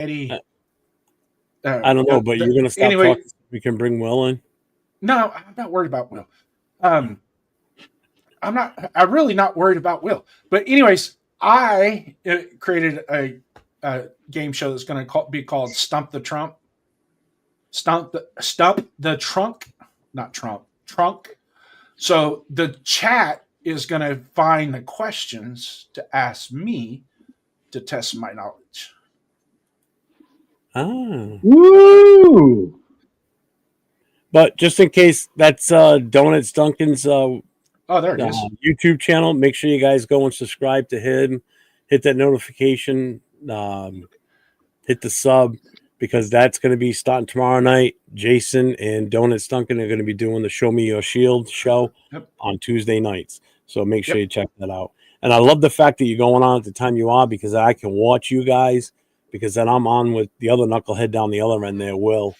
Eddie. I don't know, but you're going to stop talking so we can bring Will in? No, I'm not worried about Will. I'm really not worried about Will. But anyways, I created a game show that's going to be called Stump the Trump. Stump the Trunk, not Trump, Trunk. So the chat is going to find the questions to ask me to test my knowledge. Woo! But just in case, that's Donuts Duncan's there it is. YouTube channel. Make sure you guys go and subscribe to him. Hit that notification. Hit the sub, because that's going to be starting tomorrow night. Jason and Donuts Duncan are going to be doing the Show Me Your Shield show on Tuesday nights. So make sure you check that out. And I love the fact that you're going on at the time you are, because I can watch you guys, because then I'm on with the other knucklehead down the other end there, Will.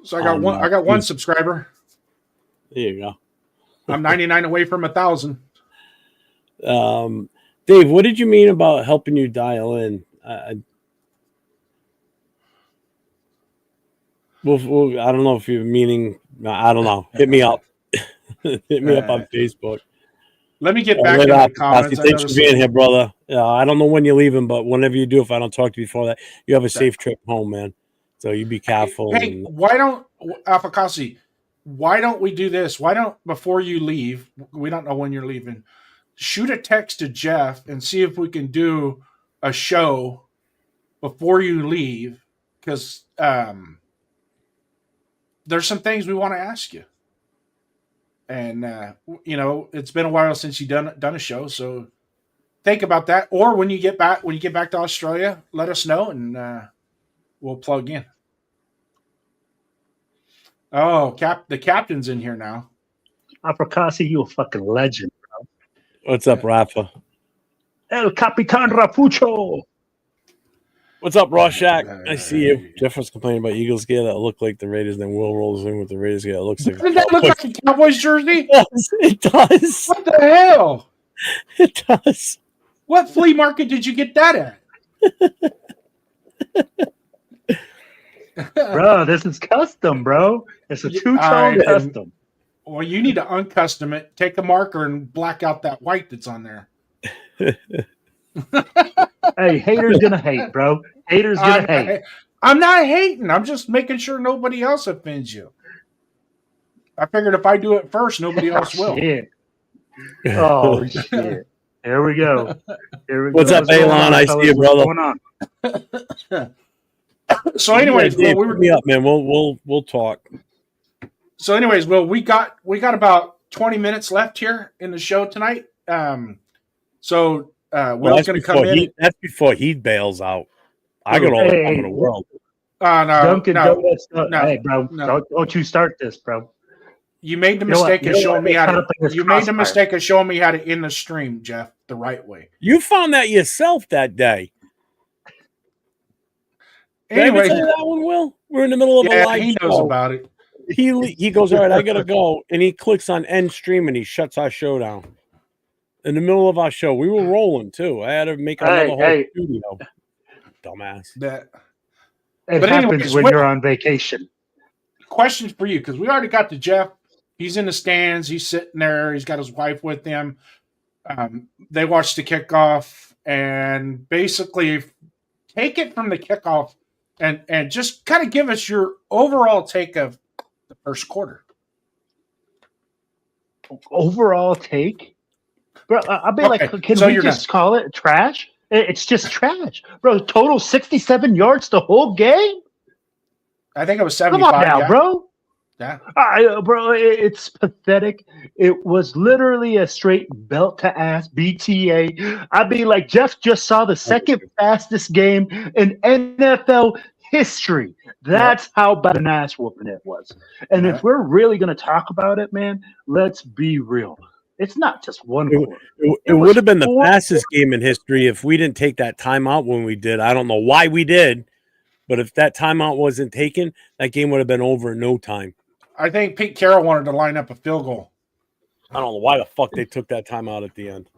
So I got one subscriber. There you go. I'm 99 away from 1,000. Dave, what did you mean about helping you dial in? I don't know if you're meaning. I don't know. Hit me up. Hit me up on Facebook. Let me get back to the comments. Thanks for being here, brother. I don't know when you're leaving, but whenever you do, if I don't talk to you before that, you have a safe trip home, man. So you be careful. Hey, why don't Afakasi? Why don't we do this? Why don't, before you leave, we don't know when you're leaving, shoot a text to Jeff and see if we can do a show before you leave, because there's some things we want to ask you. And, it's been a while since you've done a show, so think about that. Or when you get back to Australia, let us know, and we'll plug in. Oh, the captain's in here now. Afrakasi, you a fucking legend, bro. What's up, Rafa? El Capitan Rapucho. What's up, Rorschach? I see you. Jeff was complaining about Eagles gear that look like the Raiders, then Will rolls in with the Raiders gear. It looks like. Doesn't that look like a Cowboys jersey? It does. What the hell? It does. What flea market did you get that at? Bro, this is custom, bro. It's a two-tone custom. Well, you need to uncustom it. Take a marker and black out that white that's on there. Hey, haters gonna hate, bro. Haters gonna hate. I'm not hating. I'm just making sure nobody else offends you. I figured if I do it first, nobody else will. Shit. Oh, shit. Here we go. What's up, Elon? I see you, brother. What's going on? So, anyways, Dave, we were me up, man. We'll talk. So, anyways, Will, we got about 20 minutes left here in the show tonight. So Will's going to come in. That's before he bails out. I got all the time in the world. No, Duncan, no, hey, bro, no. Don't you start this, bro. You made the mistake of showing me how to. You made the mistake of showing me how to end the stream, Jeff, the right way. You found that yourself that day. Anyway, that one, Will. We're in the middle of a live he knows about it. He goes, all right, I gotta go, and he clicks on end stream and he shuts our show down. In the middle of our show, we were rolling too. I had to make another whole studio. Dumbass. It happens when you're on vacation. Questions for you, because we already got to Jeff. He's in the stands. He's sitting there. He's got his wife with him. They watched the kickoff, and basically take it from the kickoff and just kind of give us your overall take of the first quarter. Overall take? Bro, I'll be like, can we just call it trash? It's just trash. Bro, total 67 yards the whole game? I think it was 75. Come on now, bro. Yeah. Bro, it's pathetic. It was literally a straight belt to ass BTA. I'd be like, Jeff just saw the second fastest game in NFL history. That's how bad an ass whooping it was. And if we're really going to talk about it, man, let's be real. It's not just one quarter. It would have been the fastest game in history if we didn't take that timeout when we did. I don't know why we did, but if that timeout wasn't taken, that game would have been over in no time. I think Pete Carroll wanted to line up a field goal. I don't know why the fuck they took that timeout at the end.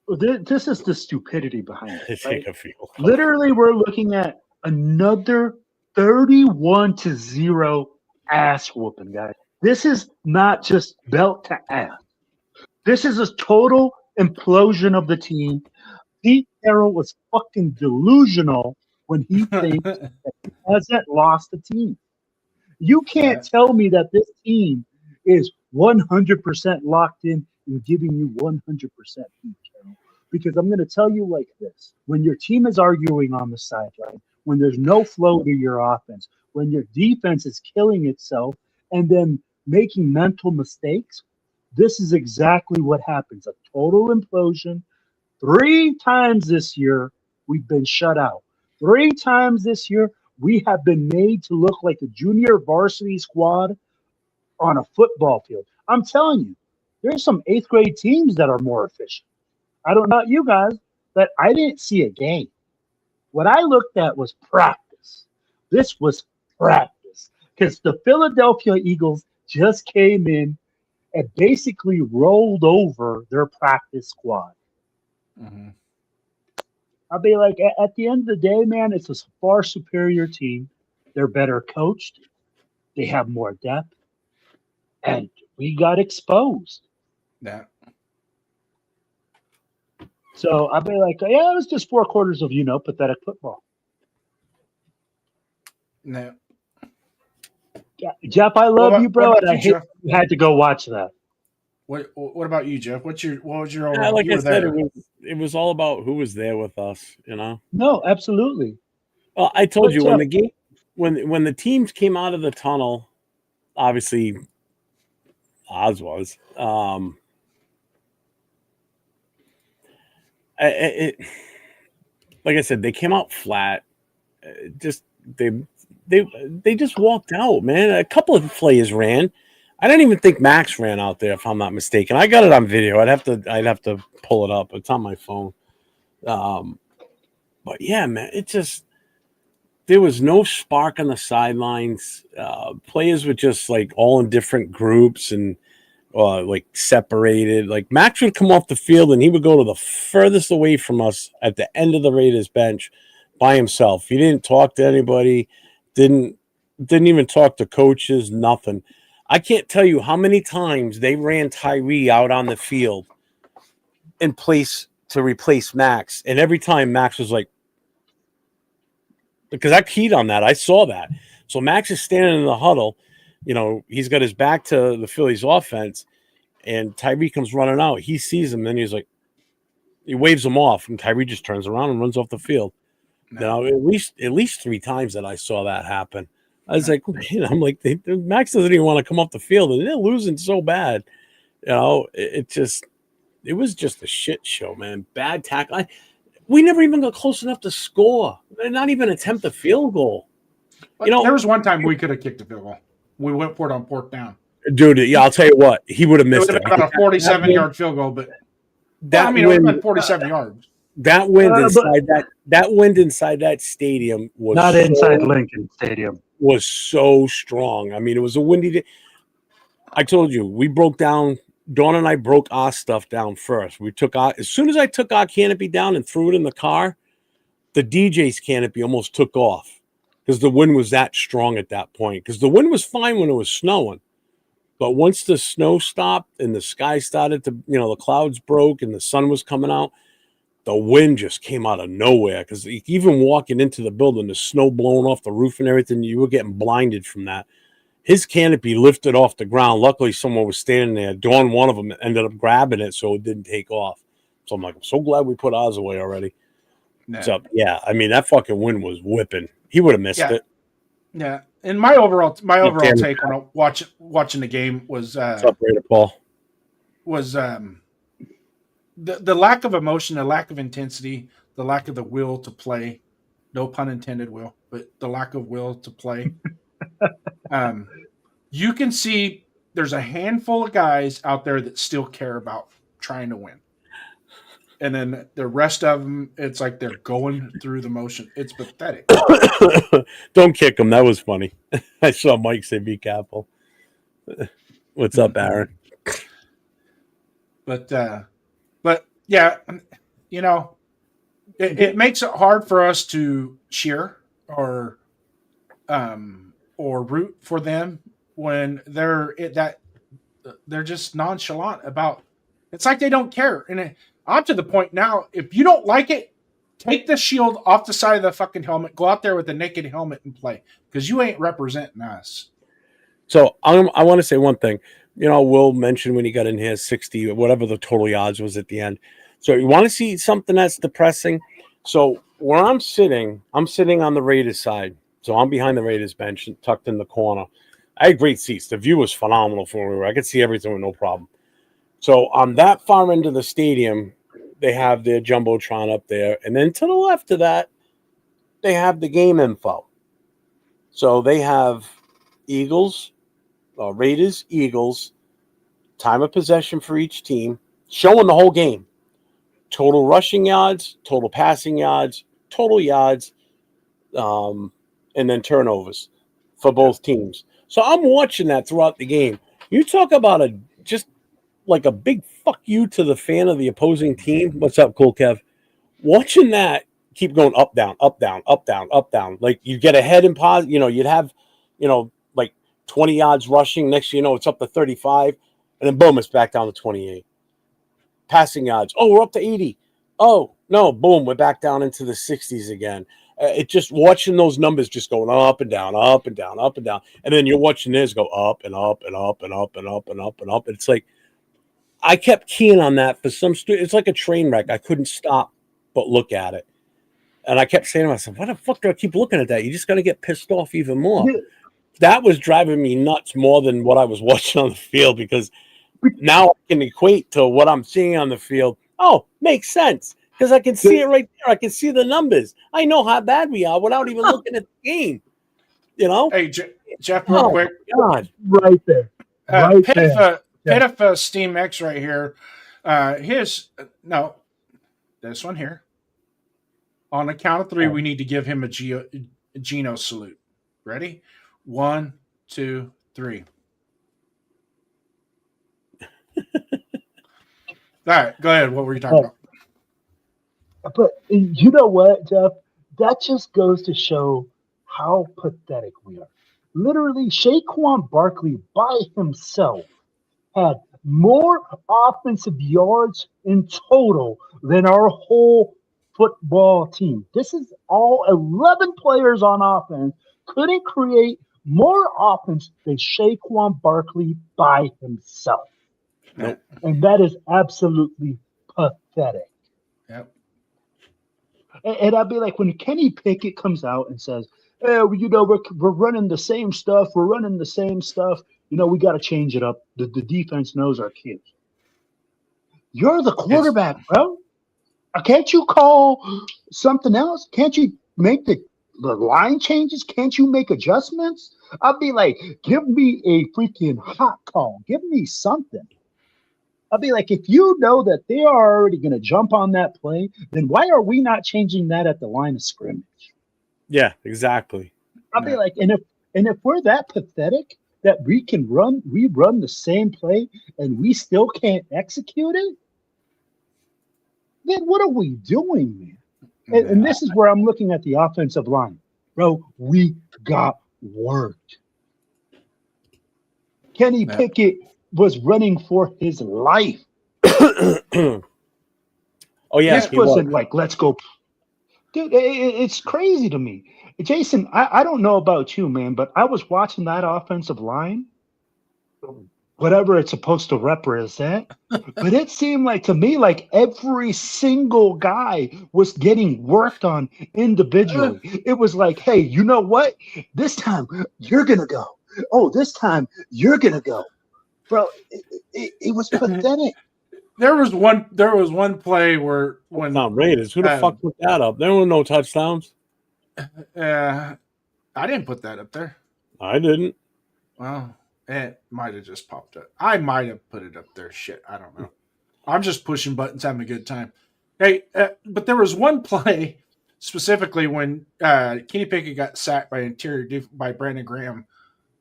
This is the stupidity behind it. Take a field goal. Literally, we're looking at Another 31-0 ass whooping, guys. This is not just belt to ass. This is a total implosion of the team. Pete Carroll was fucking delusional when he thinks that he hasn't lost a team. You can't tell me that this team is 100% locked in and giving you 100% Pete Carroll. Because I'm going to tell you like this. When your team is arguing on the sideline, when there's no flow to your offense, when your defense is killing itself and then making mental mistakes, this is exactly what happens. A total implosion. 3 times this year, we've been shut out. 3 times this year, we have been made to look like a junior varsity squad on a football field. I'm telling you, there's some 8th grade teams that are more efficient. I don't know about you guys, but I didn't see a game. What I looked at was practice. This was practice because the Philadelphia Eagles just came in and basically rolled over their practice squad. Mm-hmm. I'll be like, at the end of the day, man, it's a far superior team. They're better coached. They have more depth. And we got exposed. Yeah. So I'll be like, yeah, it was just 4 quarters of, pathetic football. No. Yeah, Jeff, I love you, bro, and I hate you had to go watch that. What about you, Jeff? What was your overall? Like I said, it was all about who was there with us, No, absolutely. Well, I told you when the game when the teams came out of the tunnel, obviously Oz was. Like I said, they came out flat. They just walked out, man. A couple of players ran. I don't even think Max ran out there, if I'm not mistaken. I got it on video. I'd have to pull it up. It's on my phone. But yeah, man, there was no spark on the sidelines. Players were just like all in different groups and like separated. Like Max would come off the field and he would go to the furthest away from us at the end of the Raiders bench by himself. He didn't talk to anybody. Didn't even talk to coaches. Nothing. I can't tell you how many times they ran Tyree out on the field in place to replace Max. And every time Max was like, because I keyed on that. I saw that. So Max is standing in the huddle. He's got his back to the Phillies offense, and Tyree comes running out. He sees him, and he's like, he waves him off, and Tyree just turns around and runs off the field. No. At least 3 times that I saw that happen. I was like, I'm like, Max doesn't even want to come off the field, and they're losing so bad. It was just a shit show, man. Bad tackle. We never even got close enough to score. Not even attempt a field goal. There was one time we could have kicked a field goal. We went for it on 4th down. Dude, yeah, I'll tell you what, he would have missed it. About a 47-yard field goal, but it would have been 47 yards. That wind inside that stadium was not inside Lincoln Stadium. Was so strong. I mean, it was a windy day. I told you, we broke down. Dawn and I broke our stuff down first. As soon as I took our canopy down and threw it in the car, the DJ's canopy almost took off because the wind was that strong at that point. Because the wind was fine when it was snowing, but once the snow stopped and the sky started to, the clouds broke and the sun was coming out, the wind just came out of nowhere. Because even walking into the building, the snow blowing off the roof and everything, you were getting blinded from that. His canopy lifted off the ground. Luckily, someone was standing there. Dawn, one of them, ended up grabbing it so it didn't take off. So I'm like, I'm so glad we put ours away already. No. So, yeah, I mean, that fucking wind was whipping. He would have missed it. Yeah. And my overall take on watching the game was what's up, Raider Paul? Was the lack of emotion, the lack of intensity, the lack of the will to play. No pun intended, Will, but the lack of will to play. You can see there's a handful of guys out there that still care about trying to win. And then the rest of them, it's like they're going through the motion. It's pathetic. Don't kick them. That was funny. I saw Mike say, be careful. What's up, Aaron? But yeah, it makes it hard for us to cheer or root for them when they're just nonchalant about. It's like they don't care. And I'm to the point now. If you don't like it, take the shield off the side of the fucking helmet. Go out there with a naked helmet and play, because you ain't representing us. So I want to say one thing. Will mentioned when he got in here 60 or whatever the total yards was at the end. So you want to see something that's depressing. So where I'm sitting on the Raiders side. So I'm behind the Raiders bench, tucked in the corner. I had great seats. The view was phenomenal from where I could see everything with no problem. So on that far end of the stadium, they have their Jumbotron up there. And then to the left of that, they have the game info. So they have Raiders, Eagles, time of possession for each team, showing the whole game. Total rushing yards, total passing yards, total yards, and then turnovers for both teams. So I'm watching that throughout the game. You talk about just like a big fuck you to the fan of the opposing team. What's up, Cool Kev? Watching that keep going up, down, up, down, up, down, up, down. Like you get ahead in pause, you'd have, like 20 yards rushing. Next, it's up to 35, and then boom, it's back down to 28. Passing yards. Oh, we're up to 80. Oh, no, boom, we're back down into the 60s again. It just watching those numbers just going up and down, up and down, up and down. And then you're watching this go up and up and up and up and up and up and up. It's like, I kept keying on that for some it's like a train wreck. I couldn't stop but look at it. And I kept saying to myself, why the fuck do I keep looking at that? You just got to get pissed off even more. Yeah. That was driving me nuts more than what I was watching on the field, because now I can equate to what I'm seeing on the field. Oh, makes sense. Because I can see it right there. I can see the numbers. I know how bad we are without even looking at the game. Hey, Jeff, real quick. God. Right there. Right there. Pitiful Steam X right here. This one here. On the count of 3, we need to give him a Geno salute. Ready? 1, 2, 3. All right, go ahead. What were you talking about? But you know what, Jeff? That just goes to show how pathetic we are. Literally, Saquon Barkley by himself had more offensive yards in total than our whole football team. This is all 11 players on offense couldn't create more offense than Saquon Barkley by himself. Nope. And that is absolutely pathetic. Yep. And I'd be like, when Kenny Pickett comes out and says, hey, we're running the same stuff. We're running the same stuff. We got to change it up. The defense knows our kids. You're the quarterback, bro. Can't you call something else? Can't you make the line changes? Can't you make adjustments? I'd be like, give me a freaking hot call. Give me something. I'd be like, if you know that they are already going to jump on that play, then why are we not changing that at the line of scrimmage? Yeah, exactly. I'd be like, and if we're that pathetic that we run the same play and we still can't execute it, then what are we doing, man? And this is where I'm looking at the offensive line. Bro, we got worked. Kenny Pickett was running for his life. Oh, yeah. This wasn't like, let's go. Dude, it's crazy to me. Jason, I don't know about you, man, but I was watching that offensive line, whatever it's supposed to represent, but it seemed like to me like every single guy was getting worked on individually. It was like, hey, you know what? This time you're going to go. Oh, this time you're going to go. Bro, it was pathetic. There was one play where when Raiders, who the fuck put that up? There were no touchdowns. I didn't put that up there. I didn't. Well, it might have just popped up. I might have put it up there. Shit, I don't know. I'm just pushing buttons, having a good time. Hey, but there was one play specifically when Kenny Pickett got sacked by Brandon Graham.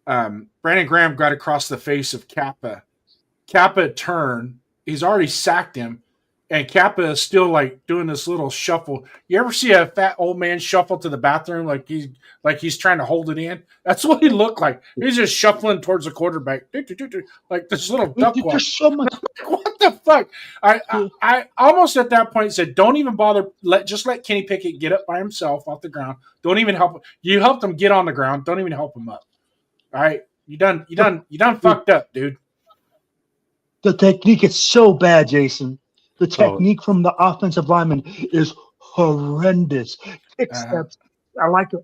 Brandon Graham got across the face of Kappa. Kappa turned. He's already sacked him. and Kappa is still like doing this little shuffle. You ever see a fat old man shuffle to the bathroom like he's trying to hold it in? That's what he looked like. He's just shuffling towards the quarterback, like this little duck walk. There's so much. What the fuck? I almost at that point said, don't even bother. Just let Kenny Pickett get up by himself off the ground. Don't even help. You helped him get on the ground. Don't even help him up. All right, you done fucked up, dude. The technique is so bad, Jason. The technique from the offensive lineman is horrendous. Kick steps, I like it.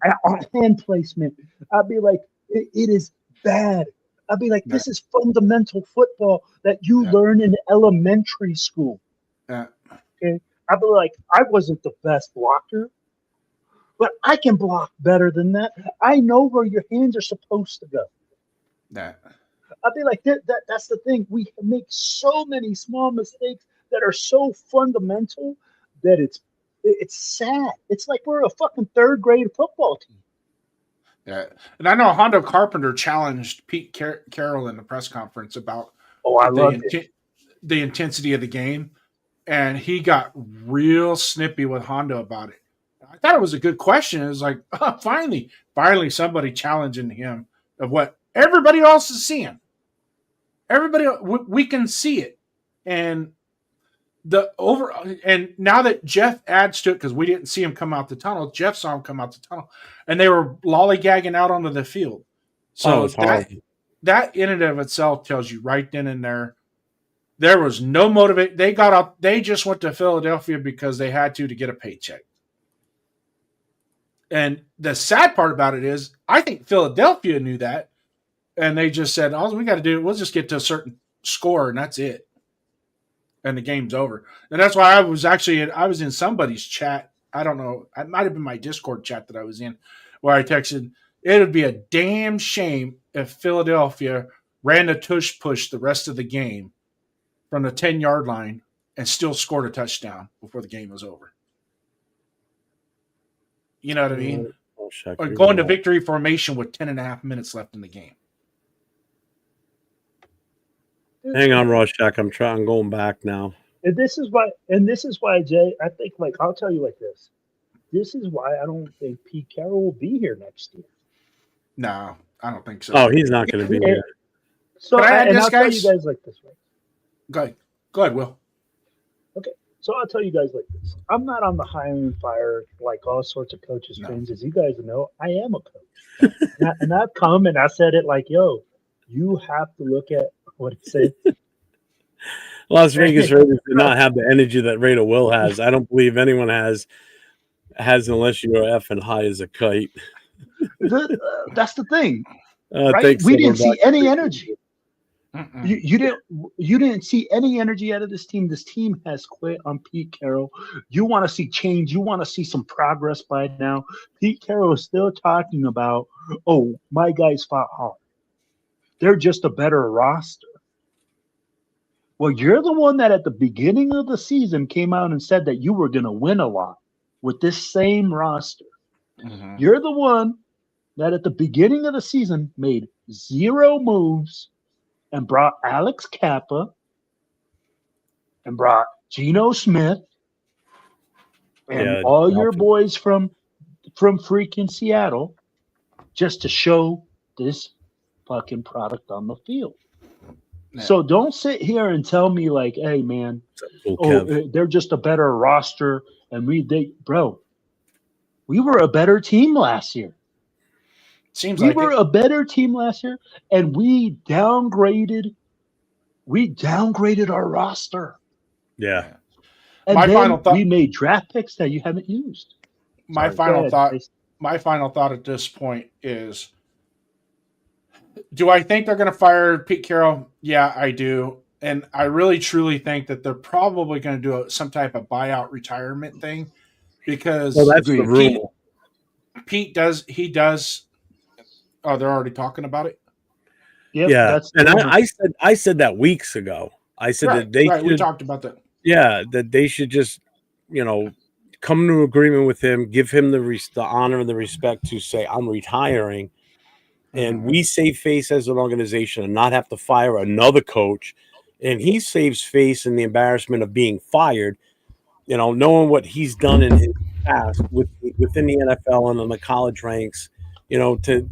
Hand placement. I'd be like, it is bad. I'd be like, this is fundamental football that you learn in elementary school. Okay. I'd be like, I wasn't the best blocker, but I can block better than that. I know where your hands are supposed to go. I'd be like, that's the thing. We make so many small mistakes that are so fundamental that it's sad. It's like we're a fucking third grade football team. Yeah, and I know Hondo Carpenter challenged Pete Carroll in the press conference about the intensity of the game, and he got real snippy with Hondo about it. I thought it was a good question. It was like, finally somebody challenging him of what everybody else is seeing. Everybody, we can see it, and now that Jeff adds to it, because we didn't see him come out the tunnel, Jeff saw him come out the tunnel, and they were lollygagging out onto the field. So that in and of itself tells you right then and there was no motivation. They got up. They just went to Philadelphia because they had to get a paycheck. And the sad part about it is, I think Philadelphia knew that, and they just said, all we got to do, we'll just get to a certain score, and that's it. And the game's over. And that's why I was in somebody's chat. I don't know. It might have been my Discord chat that I was in, where I texted, it would be a damn shame if Philadelphia ran a tush push the rest of the game from the 10-yard line and still scored a touchdown before the game was over. You know what I mean? Or going to victory formation with 10.5 minutes left in the game. Hang on, Rorschach. I'm going back now. And this is why, Jay, I think, like, I'll tell you like this. This is why I don't think Pete Carroll will be here next year. No, I don't think so. Oh, he's not going to be here. So I'll tell you guys like this, right? Go ahead, Will. Okay, so I'll tell you guys like this. I'm not on the hiring fire like all sorts of coaches' friends. As you guys know, I am a coach. and I've come and I said it like, yo, you have to look at what it said. Las Vegas Raiders do not have the energy that Raider Will has. I don't believe anyone has unless you're effing high as a kite. That's the thing. Right? We didn't see any energy. You didn't see any energy out of this team. This team has quit on Pete Carroll. You want to see change. You want to see some progress by now. Pete Carroll is still talking about, oh, my guys fought hard. They're just a better roster. Well, you're the one that at the beginning of the season came out and said that you were going to win a lot with this same roster. Mm-hmm. You're the one that at the beginning of the season made 0 moves and brought Alex Kappa and brought Geno Smith and all your boys from freaking Seattle just to show this fucking product on the field. Yeah. So don't sit here and tell me like, hey man, they're just a better roster and we were a better team last year. We were a better team last year and we downgraded our roster. Yeah. And then we made draft picks that you haven't used. My final thought at this point is, do I think they're going to fire Pete Carroll? Yeah, I do. And I really, truly think that they're probably going to do some type of buyout retirement thing because that's the rule. Pete does. Oh, they're already talking about it? Yep, yeah. And I said that weeks ago. I said that they should, we talked about that. Yeah, that they should just, come to an agreement with him, give him the honor and the respect to say, I'm retiring. And we save face as an organization and not have to fire another coach and he saves face in the embarrassment of being fired. You know, knowing what he's done in his past within the NFL and in the college ranks. You know, to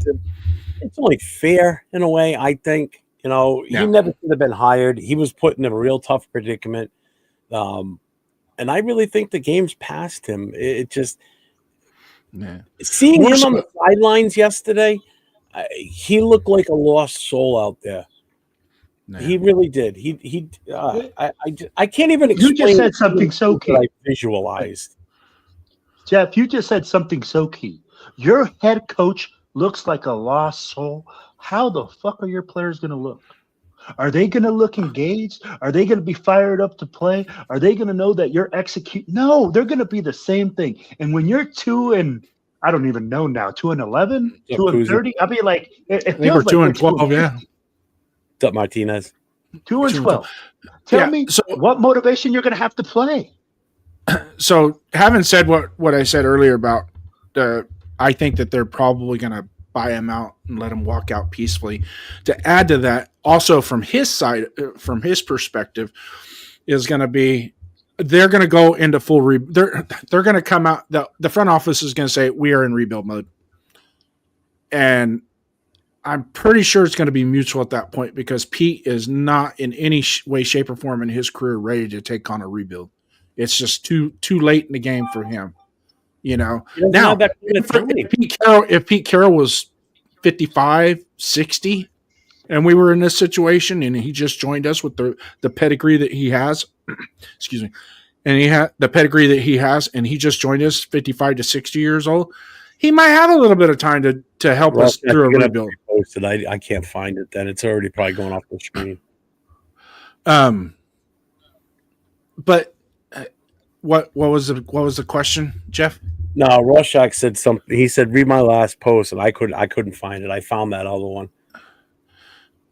it's only fair in a way. I think. You know, he never should have been hired. He was put in a real tough predicament. And I really think the game's past him. It just seeing him on the sidelines yesterday, he looked like a lost soul out there. He really did. I can't even explain. You just said something so key. I visualized. Jeff, you just said something so key. Your head coach looks like a lost soul. How the fuck are your players going to look? Are they going to look engaged? Are they going to be fired up to play? Are they going to know that you're executing? No, they're going to be the same thing. And when you're 2-11, 2-30, I'll be like, it feels like 2-12, yeah. What's up, Martinez? 2-12. Tell me what motivation you're going to have to play. So, having said what I said earlier about I think that they're probably going to buy him out and let him walk out peacefully. To add to that, also from his side, from his perspective, is going to be they're going to go into full they're going to come out. The front office is going to say we are in rebuild mode, and I'm pretty sure it's going to be mutual at that point because Pete is not in any way, shape, or form in his career ready to take on a rebuild. It's just too late in the game for him. You know, now if Pete Carroll was 55, 60, and we were in this situation, and he just joined us with the pedigree that he has, excuse me, and he had the pedigree that he has, and he just joined us 55 to 60 years old, he might have a little bit of time to help us through a rebuild. I can't find it. Then it's already probably going off the screen. But what was the question, Jeff? No, Rorschach said something. He said, "Read my last post," and I couldn't find it. I found that other one.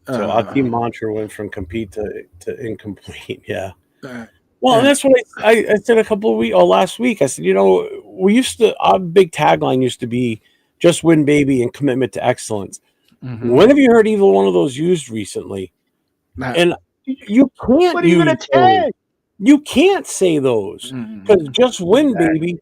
So our team mantra went from compete to incomplete. Yeah. Well, and that's what I said a couple of weeks or last week. I said, you know, our big tagline used to be "Just win, baby," and commitment to excellence. Mm-hmm. When have you heard either one of those used recently? And you can't. What are you going to tag? You can't say those because "just win, baby"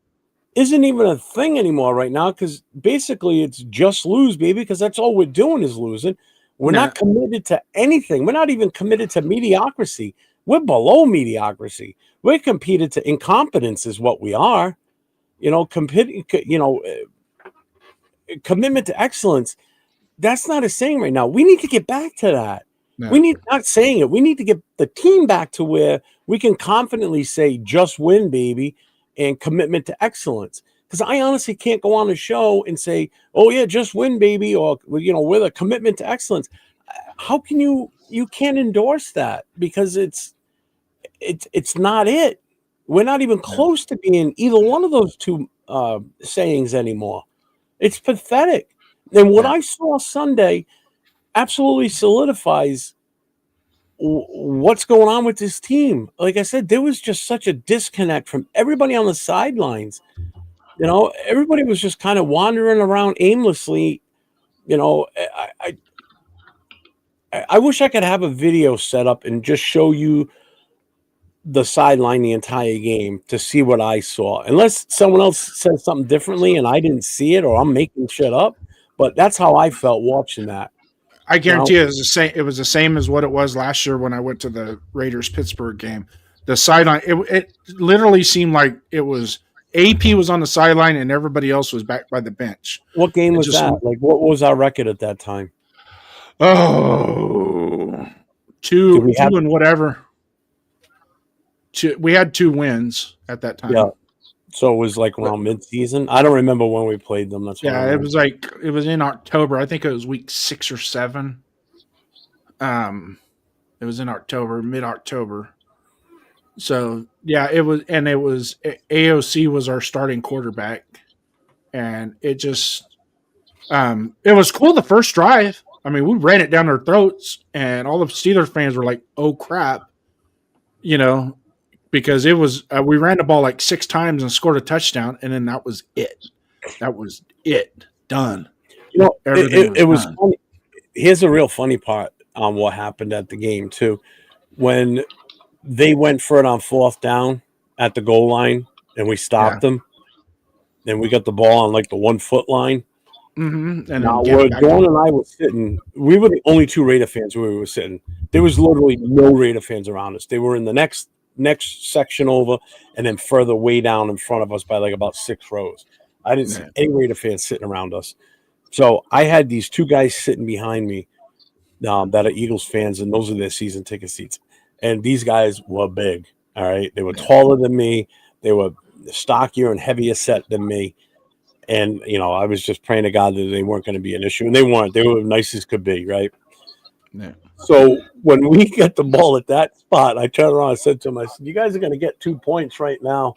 isn't even a thing anymore right now because basically it's just lose, baby, because that's all we're doing is losing. We're not committed to anything. We're not even committed to mediocrity. We're below mediocrity. We're committed to incompetence is what we are. You know, commitment to excellence, that's not a saying right now. We need to get back to that. No. We need to get the team back to where we can confidently say, just win, baby, and commitment to excellence. Because I honestly can't go on a show and say, oh, yeah, just win, baby, or, you know, with a commitment to excellence. How can you can't endorse that because it's not it. We're not even close to being either one of those two sayings anymore. It's pathetic. And what I saw Sunday absolutely solidifies what's going on with this team. Like I said, there was just such a disconnect from everybody on the sidelines. You know, everybody was just kind of wandering around aimlessly. You know, I wish I could have a video set up and just show you the sideline the entire game to see what I saw. Unless someone else said something differently and I didn't see it or I'm making shit up. But that's how I felt watching that. I guarantee you, it was the same as what it was last year when I went to the Raiders-Pittsburgh game. The sideline, it literally seemed like it was AP was on the sideline and everybody else was back by the bench. What game was that? Like, what was our record at that time? Oh, two and whatever. We had 2 wins at that time. Yeah. So it was like around mid-season. I don't remember when we played them. That's it was in October. I think it was week 6 or 7. It was in October, mid-October. So it was AOC was our starting quarterback, and it just it was cool the first drive. I mean, we ran it down their throats, and all the Steelers fans were like, "Oh crap," you know. Because it was, we ran the ball like 6 times and scored a touchdown, and then that was it. That was it. Done. You know, it was funny. Here's a real funny part on what happened at the game, too. when they went for it on 4th down at the goal line and we stopped them, and we got the ball on like the 1 foot line. Mm-hmm. And Now, where Dawn and I were sitting, we were the only 2 Raider fans where we were sitting. There was literally no Raider fans around us. They were in the next section over, and then further way down in front of us by like about 6 rows. I didn't see any Raider fans sitting around us. So I had these 2 guys sitting behind me that are Eagles fans, and those are their season ticket seats. And these guys were big. All right, they were taller than me. They were stockier and heavier set than me. And, you know, I was just praying to God that they weren't going to be an issue. And they weren't. They were nice as could be, right? Yeah. So when we get the ball at that spot, I turned around and said to him, I said, you guys are going to get 2 points right now.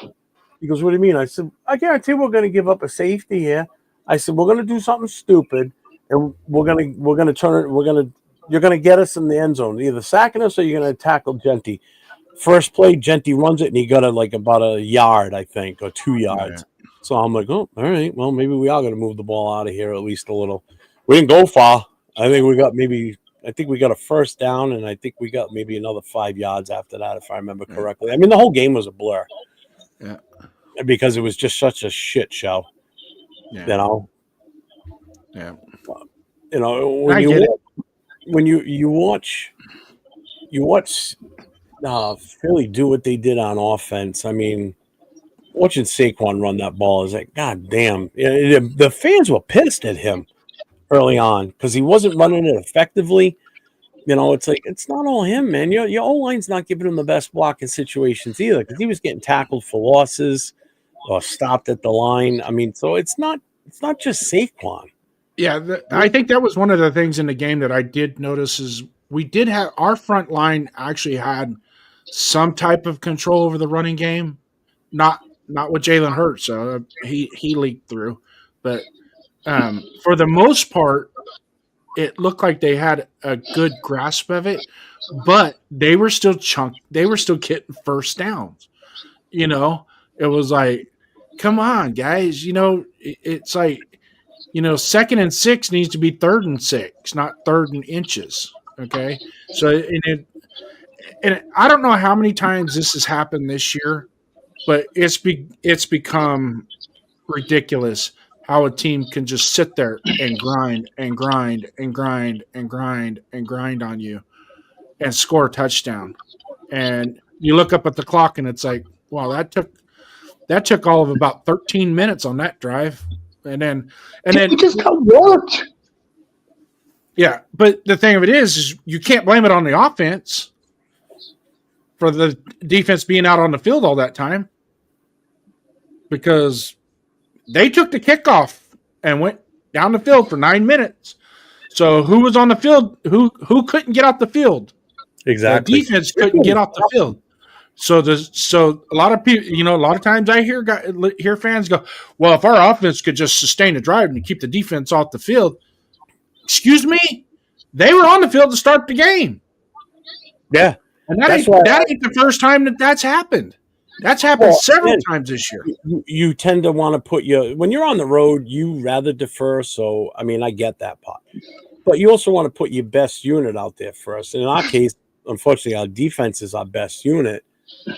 He goes, what do you mean? I said, I guarantee we're going to give up a safety here. I said, we're going to do something stupid, and we're going to turn it. You're going to get us in the end zone, either sacking us or you're going to tackle Genty. First play, Genty runs it, and he got it like about a yard, I think, or 2 yards. Yeah. So I'm like, oh, all right. Well, maybe we are going to move the ball out of here at least a little. We didn't go far. I think we got a 1st down, and I think we got maybe another 5 yards after that, if I remember correctly. I mean, the whole game was a blur. Yeah. Because it was just such a shit show. Yeah. You know? Yeah. You know, when you watch Philly do what they did on offense, I mean, watching Saquon run that ball is like, God damn. The fans were pissed at him early on because he wasn't running it effectively. You know, it's like, it's not all him, man. Your O-line's not giving him the best blocking situations either because he was getting tackled for losses or stopped at the line. I mean, so it's not just Saquon. Yeah, I think that was one of the things in the game that I did notice is we did have our front line actually had some type of control over the running game, not with Jalen Hurts. He leaked through, but for the most part, it looked like they had a good grasp of it. But they were still They were still getting 1st downs. You know, it was like, come on, guys. You know, it's like, you know, 2nd and 6 needs to be 3rd and 6, not 3rd and inches. Okay, so and I don't know how many times this has happened this year, but it's become ridiculous how a team can just sit there and grind and grind and grind and grind and grind on you and score a touchdown. And you look up at the clock and it's like, wow, that took all of about 13 minutes on that drive. And then we just got worked. Yeah, but the thing of it is you can't blame it on the offense for the defense being out on the field all that time because they took the kickoff and went down the field for 9 minutes. So who was on the field? Who couldn't get off the field? Exactly. The defense couldn't get off the field. So a lot of people, you know, a lot of times I hear fans go, well, if our offense could just sustain a drive and keep the defense off the field, excuse me, they were on the field to start the game. Yeah. And that ain't the first time that's happened. That's happened several times this year. You tend to want to put when you're on the road, you rather defer. So, I mean, I get that part. But you also want to put your best unit out there first. And in our case, unfortunately, our defense is our best unit,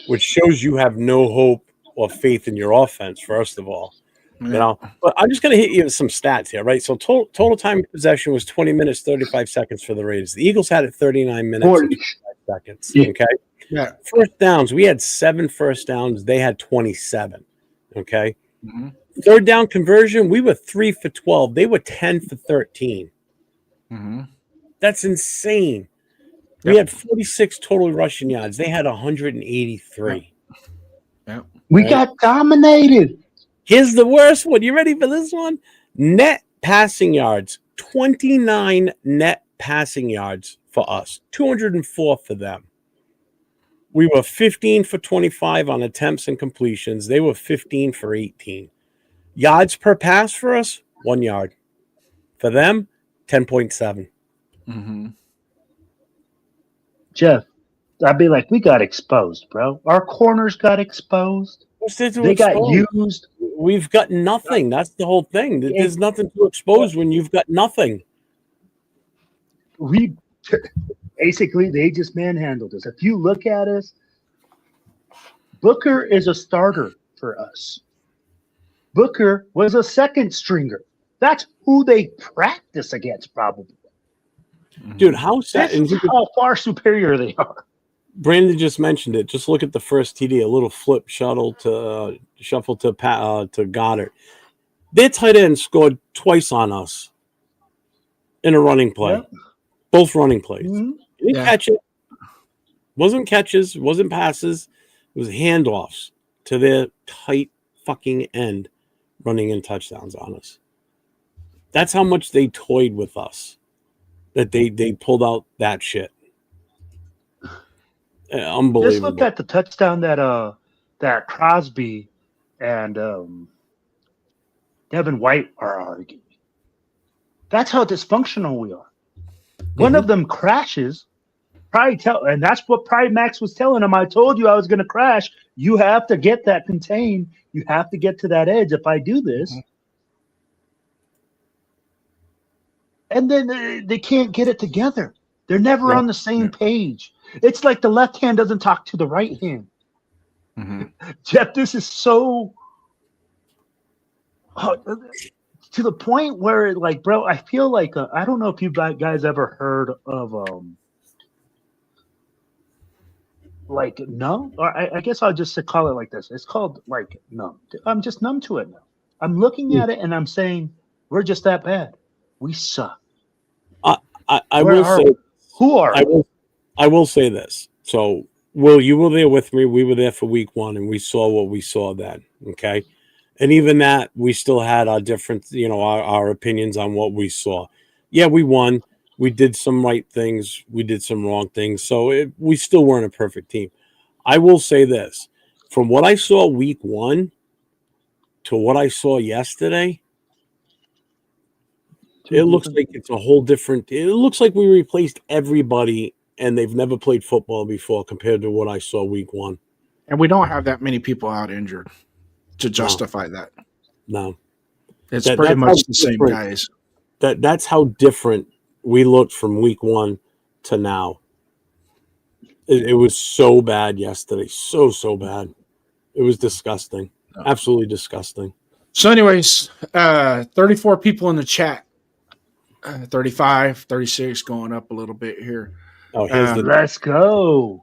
which shows you have no hope or faith in your offense, first of all. Yeah. You know, but I'm just going to hit you with some stats here, right? So total time of possession was 20 minutes, 35 seconds for the Raiders. The Eagles had it 39 minutes and 25 seconds. Yeah. Okay. Yeah. 1st downs, we had 7 1st downs. They had 27. Okay. Mm-hmm. 3rd down conversion, we were 3 for 12. They were 10 for 13. Mm-hmm. That's insane. We had 46 total rushing yards. They had 183. Yeah. We got dominated. Here's the worst one. You ready for this one? Net passing yards. 29 net passing yards for us. 204 for them. We were 15 for 25 on attempts and completions. They were 15 for 18. Yards per pass for us, 1 yard. For them, 10.7. Mm-hmm. Jeff, I'd be like, we got exposed, bro. Our corners got exposed. They got used. We've got nothing. That's the whole thing. There's nothing to expose when you've got nothing. Basically, they just manhandled us. If you look at us, Booker is a starter for us. Booker was a second stringer. That's who they practice against, probably. Dude, how sad. This is how far superior they are. Brandon just mentioned it. Just look at the first TD, a little flip shuttle to shuffle to Goddard. Their tight end scored twice on us in a running play. Yep. Both running plays. Mm-hmm. Didn't catch it. Wasn't catches, wasn't passes. It was handoffs to their tight fucking end running in touchdowns on us. That's how much they toyed with us. That they pulled out that shit. Unbelievable. Just look at the touchdown that Crosby and Devin White are arguing. That's how dysfunctional we are. One of them crashes. And that's what Pride Max was telling him. I told you I was going to crash. You have to get that contained. You have to get to that edge. If I do this, and then they can't get it together. They're never on the same page. It's like the left hand doesn't talk to the right hand. Jeff, this is so to the point where, like, bro, I feel like I don't know if you guys ever heard of like numb, or I guess I'll just call it like this. It's called like numb. I'm just numb to it now. I'm looking at it and I'm saying we're just that bad. We suck. I will say, who are I will say this. So, Will, you were there with me. We were there for week 1, and we saw what we saw then. Okay, and even that, we still had our different, our opinions on what we saw. Yeah, we won. We did some right things. We did some wrong things. So we still weren't a perfect team. I will say this. From what I saw week 1 to what I saw yesterday, it looks like it's a whole different – it looks like we replaced everybody, and they've never played football before compared to what I saw week 1. And we don't have that many people out injured to justify that. No. It's pretty much the same guys. That's how different we looked from week 1 to now. It was so bad yesterday. So bad. It was disgusting. Absolutely disgusting. So anyways, 34 people in the chat. 35, 36, going up a little bit here. Oh, let's go.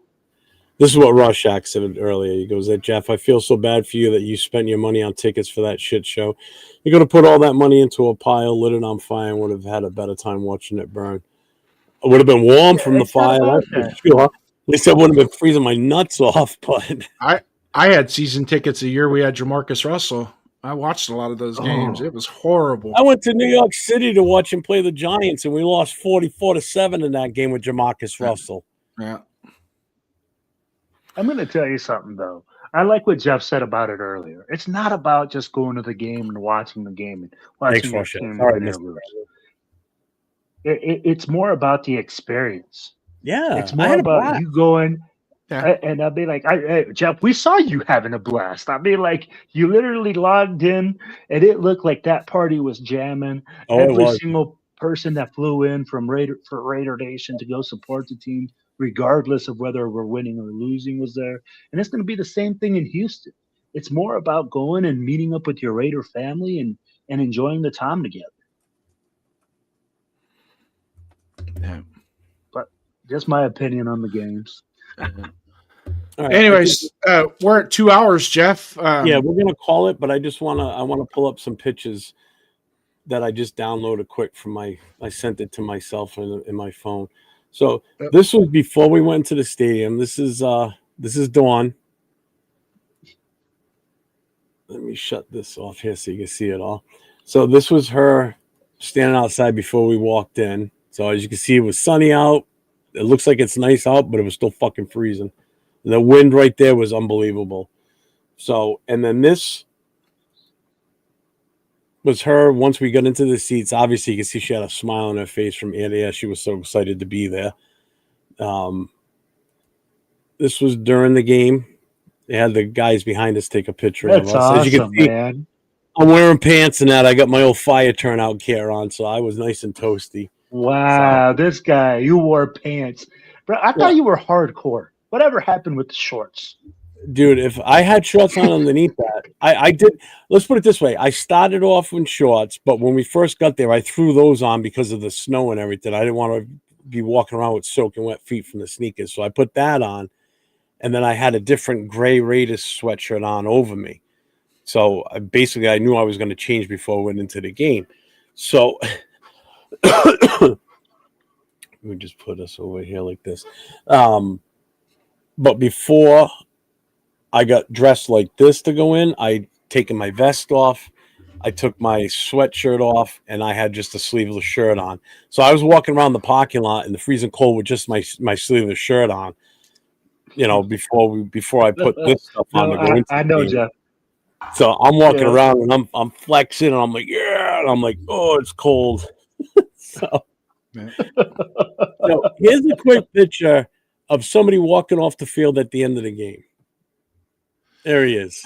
This is what Rorschach said earlier. He goes, "Hey, Jeff, I feel so bad for you that you spent your money on tickets for that shit show. You're going to put all that money into a pile, lit it on fire, and would have had a better time watching it burn. It would have been warm from the fire. That's for sure. At least I wouldn't have been freezing my nuts off." But I had season tickets the year we had Jamarcus Russell. I watched a lot of those games. It was horrible. I went to New York City to watch him play the Giants, and we lost 44-7 in that game with Jamarcus Russell. Yeah. I'm going to tell you something, though. I like what Jeff said about it earlier. It's not about just going to the game and watching the game and watching your team lose. It's more about the experience. Yeah. It's more about you going – and I'll be like, hey, Jeff, we saw you having a blast. I mean, like, you literally logged in, and it looked like that party was jamming. Every single person that flew in for Raider Nation to go support the team, regardless of whether we're winning or losing, was there. And it's going to be the same thing in Houston. It's more about going and meeting up with your Raider family and enjoying the time together. Yeah. But just my opinion on the games. Right. Anyways, we're at 2 hours, Jeff. Yeah, we're gonna call it, but I want to pull up some pictures that I just downloaded quick from I sent it to myself in my phone. So this was before we went to the stadium. This is Dawn. Let me shut this off here so you can see it all. So this was her standing outside before we walked in. So as you can see, it was sunny out. It looks like it's nice out, but it was still fucking freezing. The wind right there was unbelievable. So, and then this was her once we got into the seats. Obviously, you can see she had a smile on her face from ear to ear. She was so excited to be there. This was during the game. They had the guys behind us take a picture of us. Awesome, as you can see, man. I'm wearing pants and that. I got my old fire turnout gear on, so I was nice and toasty. Wow, this guy, you wore pants. Bro, I thought you were hardcore. Whatever happened with the shorts? Dude, if I had shorts on underneath that, I did. Let's put it this way: I started off in shorts, but when we first got there, I threw those on because of the snow and everything. I didn't want to be walking around with soaking wet feet from the sneakers, so I put that on, and then I had a different gray Raiders sweatshirt on over me. So basically, I knew I was going to change before I went into the game. So let me just put us over here like this. But before I got dressed like this to go in, I taken my vest off, I took my sweatshirt off, and I had just a sleeveless shirt on. So I was walking around the parking lot in the freezing cold with just my sleeveless shirt on. You know, before I put this stuff on to go into I the know, game. Jeff. So I'm walking around and I'm flexing and I'm like, yeah, and I'm like, oh, it's cold. So here's a quick picture of somebody walking off the field at the end of the game. There he is.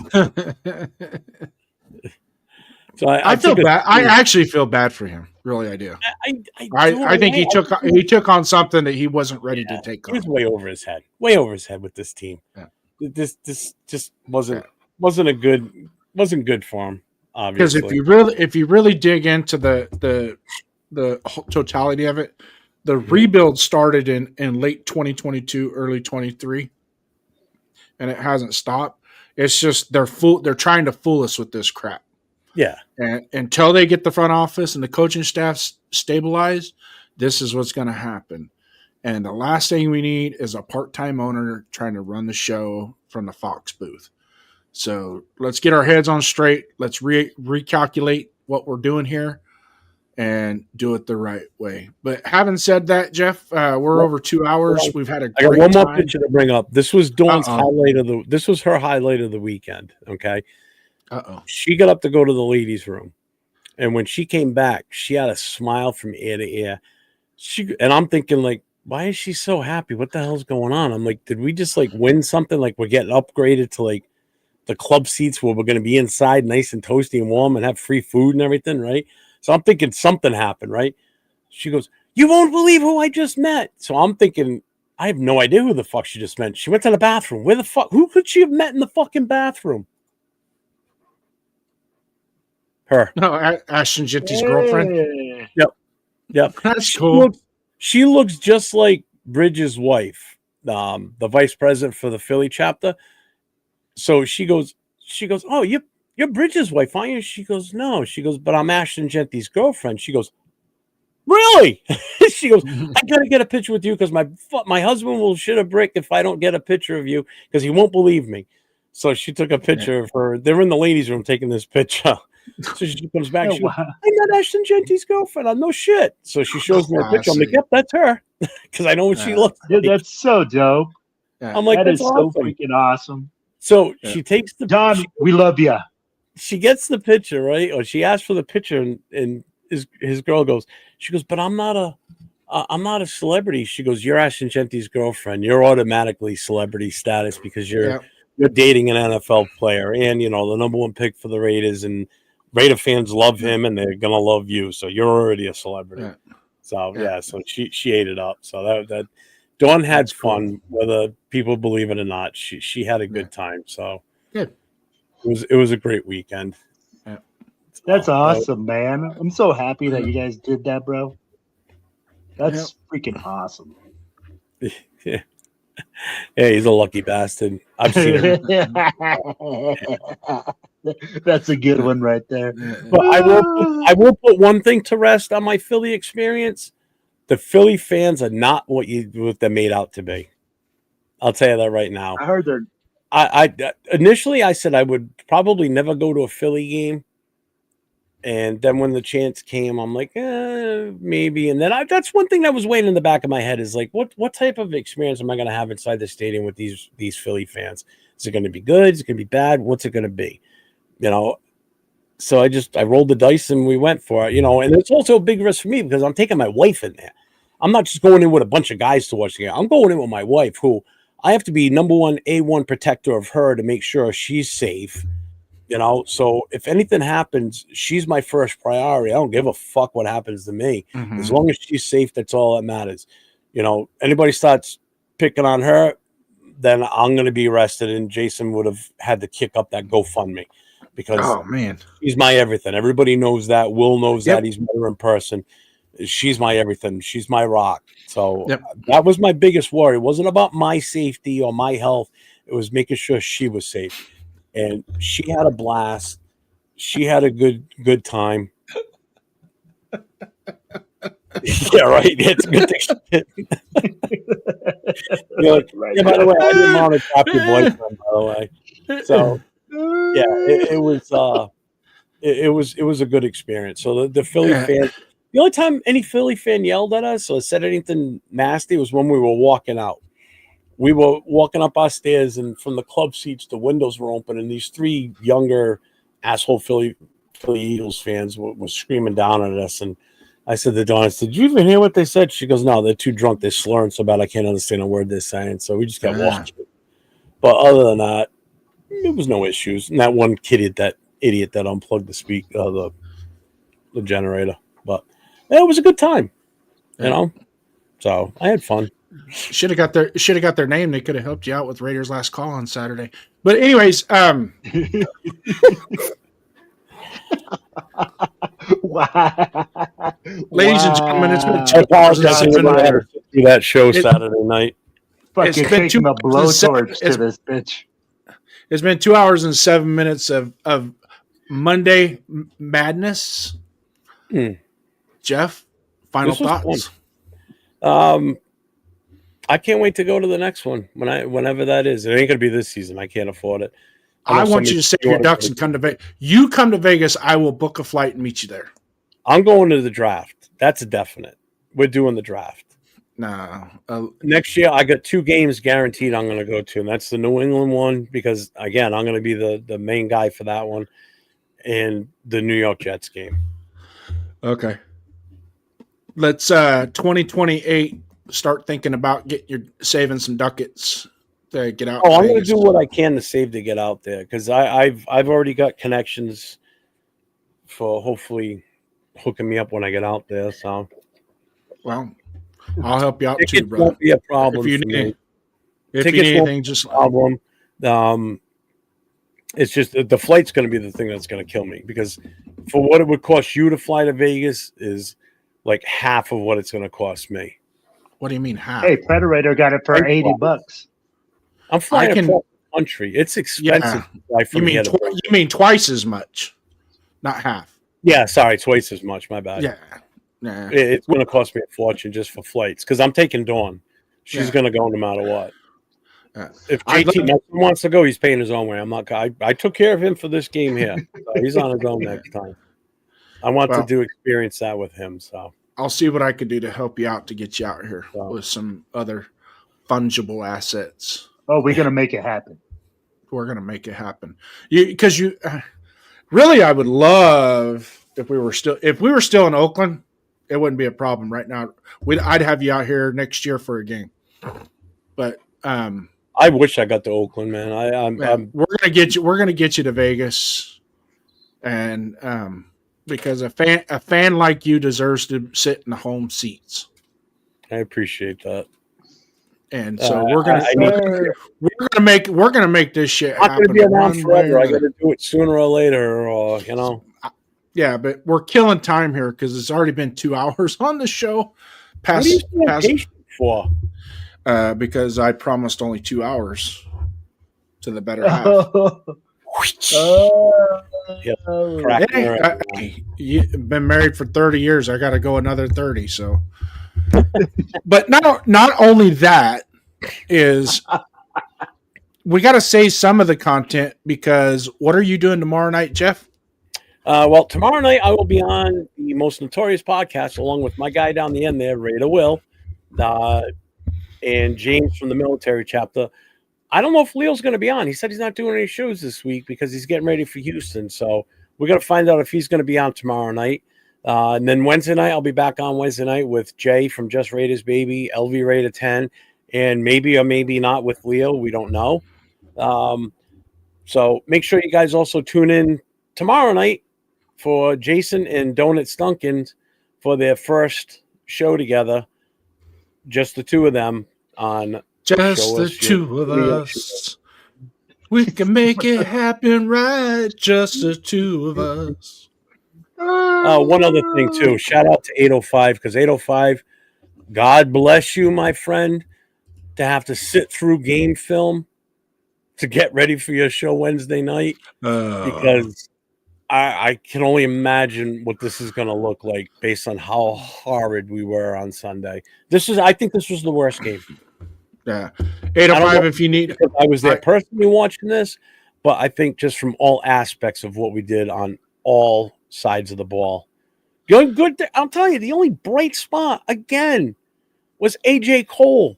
So I feel bad. I actually feel bad for him. Really, I do. I think he took on something that he wasn't ready to take on. He was way over his head with this team. Yeah. This just wasn't good for him. Because Obviously, if you really dig into the whole totality of it, the rebuild started in late 2022, early 23, and it hasn't stopped. It's just they're trying to fool us with this crap. yeah. And until they get the front office and the coaching staff stabilized, this is what's going to happen. And the last thing we need is a part-time owner trying to run the show from the Fox booth. So let's get our heads on straight. Let's recalculate what we're doing here and do it the right way. But having said that, Jeff, we're over 2 hours. We've had a I got great one more time. picture to bring up. This was Dawn's highlight of this was her highlight of the weekend. Okay. She got up to go to the ladies' room. And when she came back, she had a smile from ear to ear. And I'm thinking, like, why is she so happy? What the hell's going on? I'm like, did we just like win something? Like we're getting upgraded to like the club seats where we're going to be inside nice and toasty and warm and have free food and everything, right? So I'm thinking something happened, right? She goes, you won't believe who I just met. So I'm thinking, I have no idea who the fuck she just met. She went to the bathroom. Where the fuck? Who could she have met in the fucking bathroom? Her. No, Ashton Jitty's girlfriend. Yep. That's cool. She looks just like Bridges' wife, the vice president for the Philly chapter. So she goes, oh, you're Bridges' wife, aren't you? She goes, no. She goes, but I'm Ashton Genty's girlfriend. She goes, really? She goes, I gotta get a picture with you because my husband will shit a brick if I don't get a picture of you because he won't believe me. So she took a picture of her. They're in the ladies' room taking this picture. So she comes back. She goes, I'm not Ashton Genty's girlfriend. I'm no shit. So she shows me a picture. I'm like, yep, that's her. Because I know what she looks like. Dude, that's so dope. I'm like, that is awesome. so freaking awesome. So she takes the John, we love you. She gets the picture, right? Or she asks for the picture, and his girl goes, she goes, but I'm not a celebrity. She goes, you're Ashton Genty's girlfriend. You're automatically celebrity status because you're dating an NFL player, and you know the number one pick for the Raiders, and Raider fans love him, and they're gonna love you. So you're already a celebrity. Yeah. So so she ate it up. So that Dawn had fun, whether people believe it or not. She had a good time. So good. It was a great weekend. Yeah. That's awesome, man. I'm so happy that you guys did that, bro. That's freaking awesome. Yeah. Yeah, he's a lucky bastard. I've seen him. That's a good one right there. But I will put one thing to rest on my Philly experience. The Philly fans are not what they're made out to be. I'll tell you that right now. I heard they're. I initially I said I would probably never go to a Philly game, and then when the chance came, I'm like, maybe. And then that's one thing that was weighing in the back of my head is like, what type of experience am I going to have inside the stadium with these Philly fans? Is it going to be good? Is it going to be bad? What's it going to be? You know. So I rolled the dice and we went for it. You know, and it's also a big risk for me because I'm taking my wife in there. I'm not just going in with a bunch of guys to watch the game. I'm going in with my wife, who I have to be number one A1 protector of her to make sure she's safe. You know, so if anything happens, she's my first priority. I don't give a fuck what happens to me. Mm-hmm. As long as she's safe, that's all that matters. You know, anybody starts picking on her, then I'm going to be arrested, and Jason would have had to kick up that GoFundMe because Oh man. she's my everything. Everybody knows that. Will knows Yep. that. He's met her in person. She's my everything. She's my rock. So Yep. that was my biggest worry. It wasn't about my safety or my health. It was making sure she was safe. And she had a blast. She had a good time. Yeah, right. It's a good thing. You're like, yeah, by the way, I didn't want to drop your boyfriend, by the way. So yeah, it was a good experience. So the Philly fans, the only time any Philly fan yelled at us or said anything nasty was when we were walking out. We were walking up our stairs, and from the club seats, the windows were open, and these three younger asshole Philly Eagles fans were screaming down at us. And I said to Dawn, "Did you even hear what they said?" She goes, "No, they're too drunk. They're slurring so bad I can't understand a word they're saying." So we just kept walking. But other than that, there was no issues. And that one idiot that unplugged the generator. But yeah, it was a good time, you know. So I had fun. Should have got their name. They could have helped you out with Raiders Last Call on Saturday. But anyways, Wow. ladies and gentlemen, it's been I 2 hours and apologize. 7 I had to minutes. do that show Saturday night. Fucking It's been taking a 2 hours and blowtorch to 7 this bitch. It's been 2 hours and 7 minutes of Monday madness. Jeff, final This was thoughts. I can't wait to go to the next one whenever that is. It ain't gonna be this season. I can't afford it. I want you to save your ducks and come to Vegas. You come to Vegas, I will book a flight and meet you there. I'm going to the draft. That's a definite. We're doing the draft. No. Next year, I got 2 games guaranteed I'm going to go to, and that's the New England one because, again, I'm going to be the main guy for that one, and the New York Jets game. Okay. Let's 2028 start thinking about saving some ducats to get out. Oh, I'm going to do what I can to save to get out there because I've already got connections for hopefully hooking me up when I get out there. So, well, I'll help you out tickets too, brother. won't be a problem. If you for need, me. if Tickets you need won't anything, just problem. It's just the flight's going to be the thing that's going to kill me because for what it would cost you to fly to Vegas is like half of what it's going to cost me. what do you mean half? Hey, Federator got it for $80. I'm flying can- across the country. It's expensive to fly You from mean here to you mean twice as much, not half. Yeah, sorry, twice as much. My bad. Yeah. Nah. It's going to cost me a fortune just for flights because I'm taking Dawn. She's Yeah. going to go no matter what. If I'd JT love- Nelson wants to go, he's paying his own way. I'm not. I took care of him for this game here. So he's on his own next time. I want to experience that with him. So I'll see what I could do to help you out to get you out here Wow. with some other fungible assets. Oh, we're gonna make it happen. We're gonna make it happen. Because you really, I would love if we were still in Oakland. It wouldn't be a problem right now. I'd have you out here next year for a game. But I wish I got to Oakland, man. I'm we're gonna get you. We're gonna get you to Vegas, and because a fan like you deserves to sit in the home seats. I appreciate that. And so we're gonna make this shit I'm happen. going to be around one forever. way I or got to do it sooner or later, or you know. Yeah, but we're killing time here because it's already been 2 hours on the show. What are you so patient for? Because I promised only 2 hours to the better half. Crack Hey, nerve. you've been married for 30 years. I got to go another 30. So, but not only that is we got to save some of the content because what are you doing tomorrow night, Jeff? Well, tomorrow night I will be on the Most Notorious podcast along with my guy down the end there, Raider Will, and James from the military chapter. I don't know if Leo's going to be on. He said he's not doing any shows this week because he's getting ready for Houston. So we're going to find out if he's going to be on tomorrow night. And then Wednesday night, I'll be back on Wednesday night with Jay from Just Raiders Baby, LV Raider 10, and maybe or maybe not with Leo. We don't know. So make sure you guys also tune in tomorrow night for Jason and Donut Stunkins for their first show together. Just the two of them on Just Show the us two of your- us. We can make it happen right. Just the two of us. One other thing too. Shout out to 805 because 805, God bless you, my friend, to have to sit through game film to get ready for your show Wednesday night because I can only imagine what this is going to look like based on how horrid we were on Sunday. I think this was the worst game. Yeah. I 805 don't know if you need. because I was there I- personally watching this, but I think just from all aspects of what we did on all sides of the ball. The only good thing, I'll tell you, the only bright spot again was AJ Cole.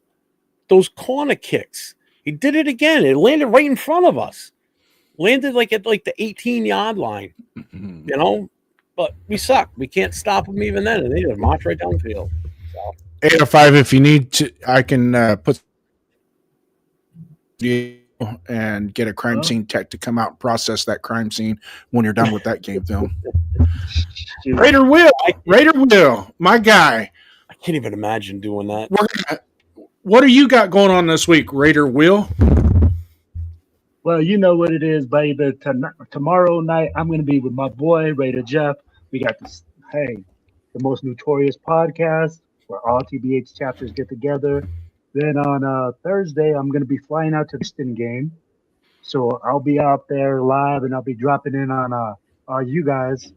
Those corner kicks. He did it again. It landed right in front of us. Landed like at like the 18-yard line. You know? But we suck. We can't stop them even then. And they just march right down the field. 805 if you need to. I can put you and get a crime scene tech to come out and process that crime scene when you're done with that game film. Raider Will, my guy. I can't even imagine doing that. What do you got going on this week, Raider Will? Well, you know what it is, baby. Tomorrow night, I'm going to be with my boy, Raider Jeff. We got this, the most notorious podcast where all TBH chapters get together. Then on Thursday, I'm going to be flying out to the Houston game. So I'll be out there live, and I'll be dropping in on you guys.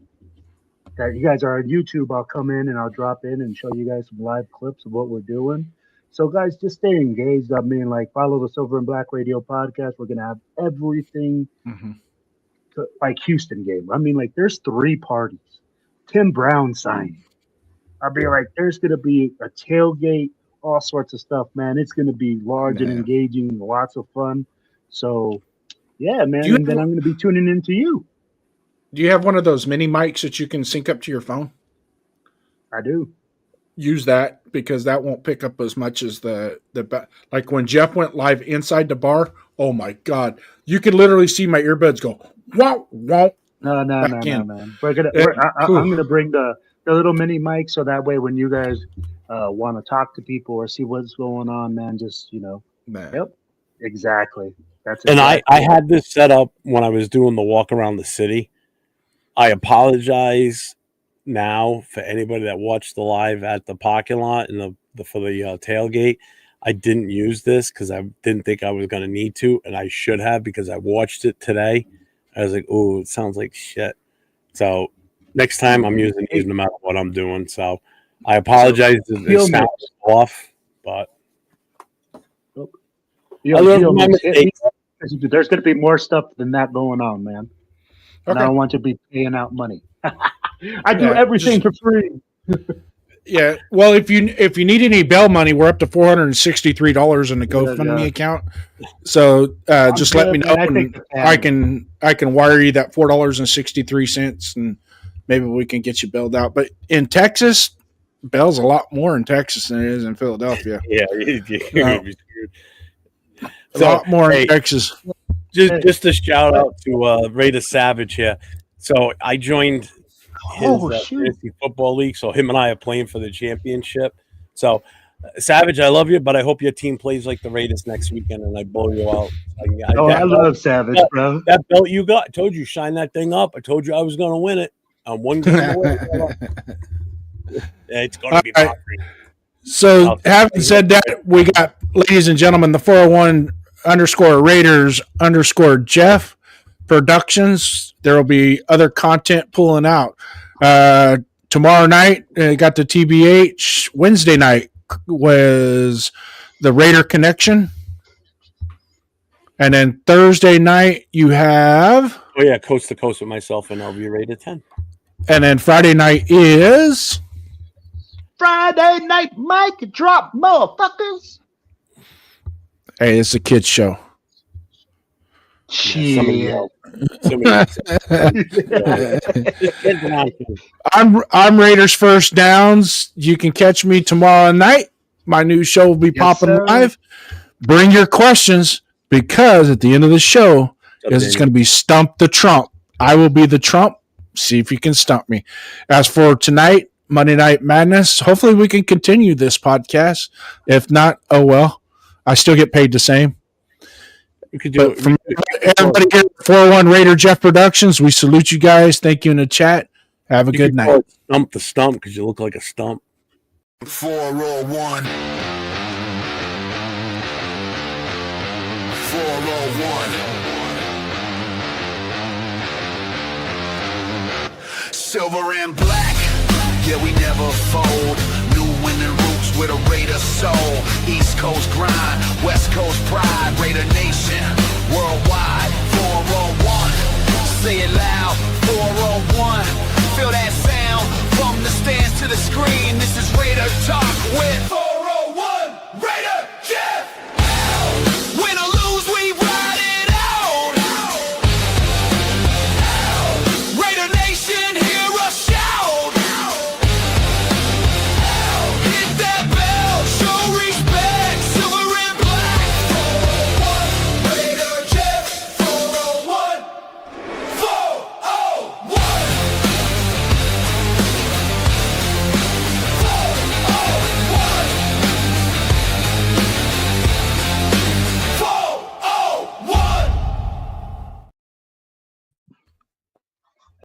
That you guys are on YouTube, I'll come in and I'll drop in and show you guys some live clips of what we're doing. So, guys, just stay engaged. I mean, follow the Silver and Black Radio podcast. We're going to have everything like Houston game. I mean, there's 3 parties. Tim Brown signing. I'll be there's going to be a tailgate, all sorts of stuff, man. It's going to be large and engaging, lots of fun. So, yeah, man. And then I'm going to be tuning in to you. Do you have one of those mini mics that you can sync up to your phone? I do. Use that because that won't pick up as much as the like when Jeff went live inside the bar. Oh my God, you could literally see my earbuds go wow wow. No, man. I'm gonna bring the little mini mic so that way when you guys want to talk to people or see what's going on, man, just Yep, exactly. That's And exactly. I had this set up when I was doing the walk around the city. I apologize now for anybody that watched the live at the parking lot and for the tailgate. I didn't use this because I didn't think I was going to need to, and I should have because I watched it today. I was like, "Oh, it sounds like shit." So next time I'm using these no matter what I'm doing. So I apologize if it sounds off, but I learned my mistakes. There's going to be more stuff than that going on, man. And I don't want you to be paying out money. I do everything for free. Yeah. Well, if you need any bail money, we're up to $463 in the GoFundMe account. So just let me know, and I can wire you that $4.63, and maybe we can get you bailed out. But in Texas, bail's a lot more in Texas than it is in Philadelphia. Yeah, a lot more in Texas. Just a shout out to Raider Savage here. So I joined his fantasy football league. So him and I are playing for the championship. So Savage, I love you, but I hope your team plays like the Raiders next weekend and I blow you out. I love Savage, bro. That belt you got, I told you, shine that thing up. I told you I was going to win it. I'm one game away. It's going to be right. So having said that, we got, ladies and gentlemen, the 401_Raiders_Jeff Productions. There will be other content pulling out. Tomorrow night, got the TBH. Wednesday night was the Raider Connection. And then Thursday night, you have... Oh, yeah, Coast to Coast with myself and LV Raider 10. And then Friday night is... Friday Night Mic Drop, motherfuckers. Hey, it's a kid's show. Yeah, I'm Raiders First Downs. You can catch me tomorrow night. My new show will be popping live. Bring your questions because at the end of the show, it's going to be Stump the Trump. I will be the Trump. See if you can stump me. As for tonight, Monday Night Madness, hopefully we can continue this podcast. If not, oh well. I still get paid the same. You could do But from everybody here at 401 Raider Jeff Productions, we salute you guys. Thank you in the chat. Have a you good could night. call it Stump the Stump because you look like a stump. 401. 401. Silver and black, yeah, we never fold. New winning roots with a Raider soul. East Coast grind, West Coast pride. Raider Nation, worldwide. 401, say it loud. 401, feel that sound from the stands to the screen. This is Raider Talk.